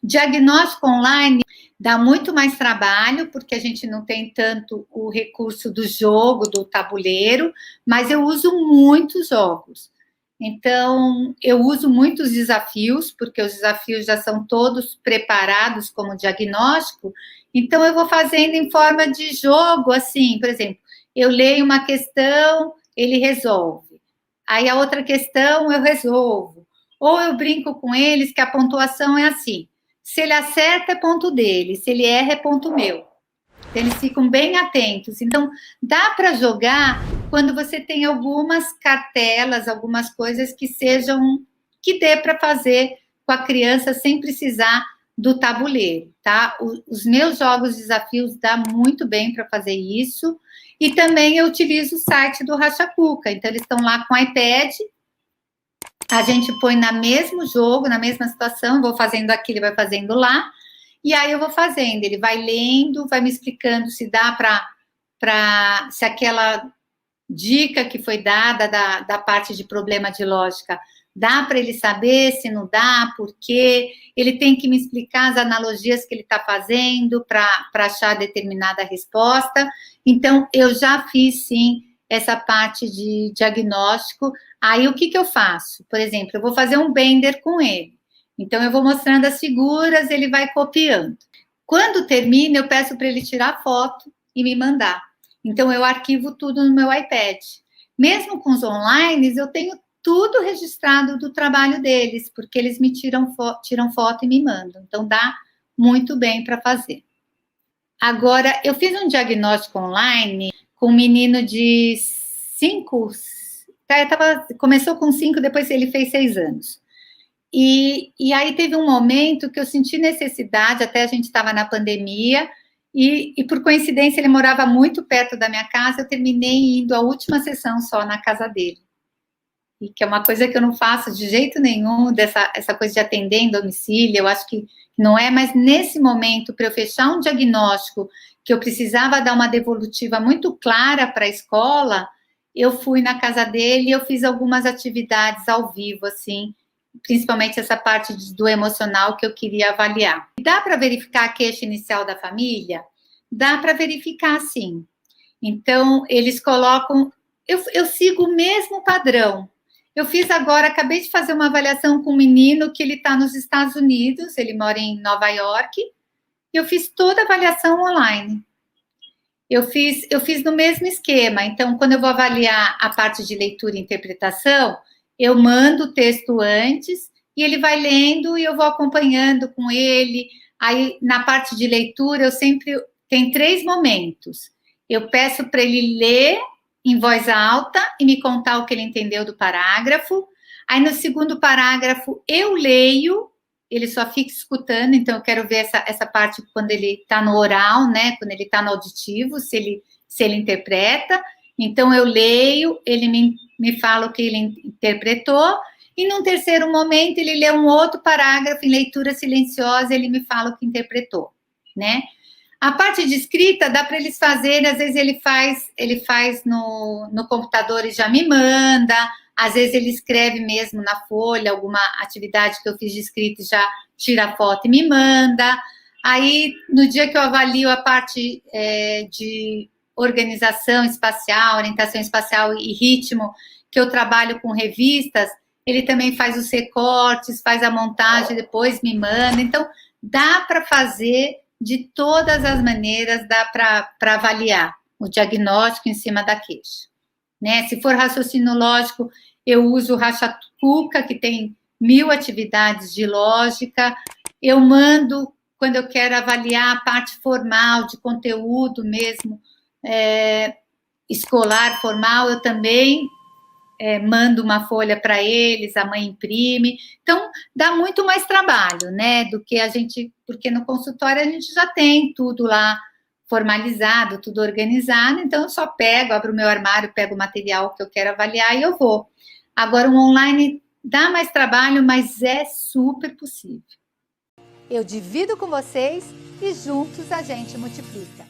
Diagnóstico online dá muito mais trabalho, porque a gente não tem tanto o recurso do jogo, do tabuleiro, mas eu uso muitos jogos. Então, eu uso muitos desafios, porque os desafios já são todos preparados como diagnóstico, então eu vou fazendo em forma de jogo, assim, por exemplo, eu leio uma questão, ele resolve. Aí a outra questão eu resolvo. Ou eu brinco com eles que a pontuação é assim, se ele acerta é ponto dele, se ele erra é ponto meu. Então, eles ficam bem atentos. Então, dá para jogar quando você tem algumas cartelas, algumas coisas que sejam, que dê para fazer com a criança sem precisar do tabuleiro, tá? Os meus jogos desafios dá muito bem para fazer isso. E também eu utilizo o site do Racha Cuca. Então, eles estão lá com o iPad, a gente põe no mesmo jogo, na mesma situação, vou fazendo aqui, ele vai fazendo lá, e aí eu vou fazendo, ele vai lendo, vai me explicando se dá se aquela dica que foi dada da parte de problema de lógica, dá para ele saber, se não dá, por quê, ele tem que me explicar as analogias que ele está fazendo para achar determinada resposta. Então, eu já fiz, sim, essa parte de diagnóstico. Aí, o que eu faço? Por exemplo, eu vou fazer um Bender com ele. Então, eu vou mostrando as figuras, ele vai copiando. Quando termina, eu peço para ele tirar foto e me mandar. Então, eu arquivo tudo no meu iPad. Mesmo com os online, eu tenho tudo registrado do trabalho deles, porque eles me tiram foto e me mandam. Então, dá muito bem para fazer. Agora, eu fiz um diagnóstico online com um menino de 5, começou com 5, depois ele fez 6 anos. E aí teve um momento que eu senti necessidade, até a gente estava na pandemia, e por coincidência ele morava muito perto da minha casa, eu terminei indo a última sessão só na casa dele. E que é uma coisa que eu não faço de jeito nenhum, essa coisa de atender em domicílio, eu acho que não é, mas nesse momento, para eu fechar um diagnóstico, que eu precisava dar uma devolutiva muito clara para a escola, eu fui na casa dele e eu fiz algumas atividades ao vivo, assim, principalmente essa parte do emocional que eu queria avaliar. Dá para verificar a queixa inicial da família? Dá para verificar, sim. Então, eles colocam... Eu sigo o mesmo padrão. Eu fiz agora, acabei de fazer uma avaliação com um menino que ele está nos Estados Unidos, ele mora em Nova York, e eu fiz toda a avaliação online. Eu fiz no mesmo esquema. Então, quando eu vou avaliar a parte de leitura e interpretação, eu mando o texto antes e ele vai lendo e eu vou acompanhando com ele. Aí, na parte de leitura, eu sempre... Tem 3 momentos. Eu peço para ele ler em voz alta e me contar o que ele entendeu do parágrafo. Aí, no segundo parágrafo, eu leio, ele só fica escutando, então eu quero ver essa parte quando ele está no oral, né? Quando ele está no auditivo, se ele interpreta. Então, eu leio, ele me fala o que ele interpretou, e num terceiro momento, ele lê um outro parágrafo em leitura silenciosa, ele me fala o que interpretou, né? A parte de escrita dá para eles fazerem, às vezes ele faz no computador e já me manda, às vezes ele escreve mesmo na folha alguma atividade que eu fiz de escrita e já tira a foto e me manda. Aí, no dia que eu avalio a parte de organização espacial, orientação espacial e ritmo, que eu trabalho com revistas, ele também faz os recortes, faz a montagem, depois me manda. Então, dá para fazer de todas as maneiras, dá para avaliar o diagnóstico em cima da queixa, né? Se for raciocínio lógico, eu uso o Racha Cuca, que tem 1000 atividades de lógica. Eu mando, quando eu quero avaliar a parte formal, de conteúdo mesmo, escolar, formal, eu também mando uma folha para eles, a mãe imprime. Então, dá muito mais trabalho, né, do que a gente... Porque no consultório a gente já tem tudo lá formalizado, tudo organizado, então eu só pego, abro o meu armário, pego o material que eu quero avaliar e eu vou. Agora, o online dá mais trabalho, mas é super possível. Eu divido com vocês e juntos a gente multiplica.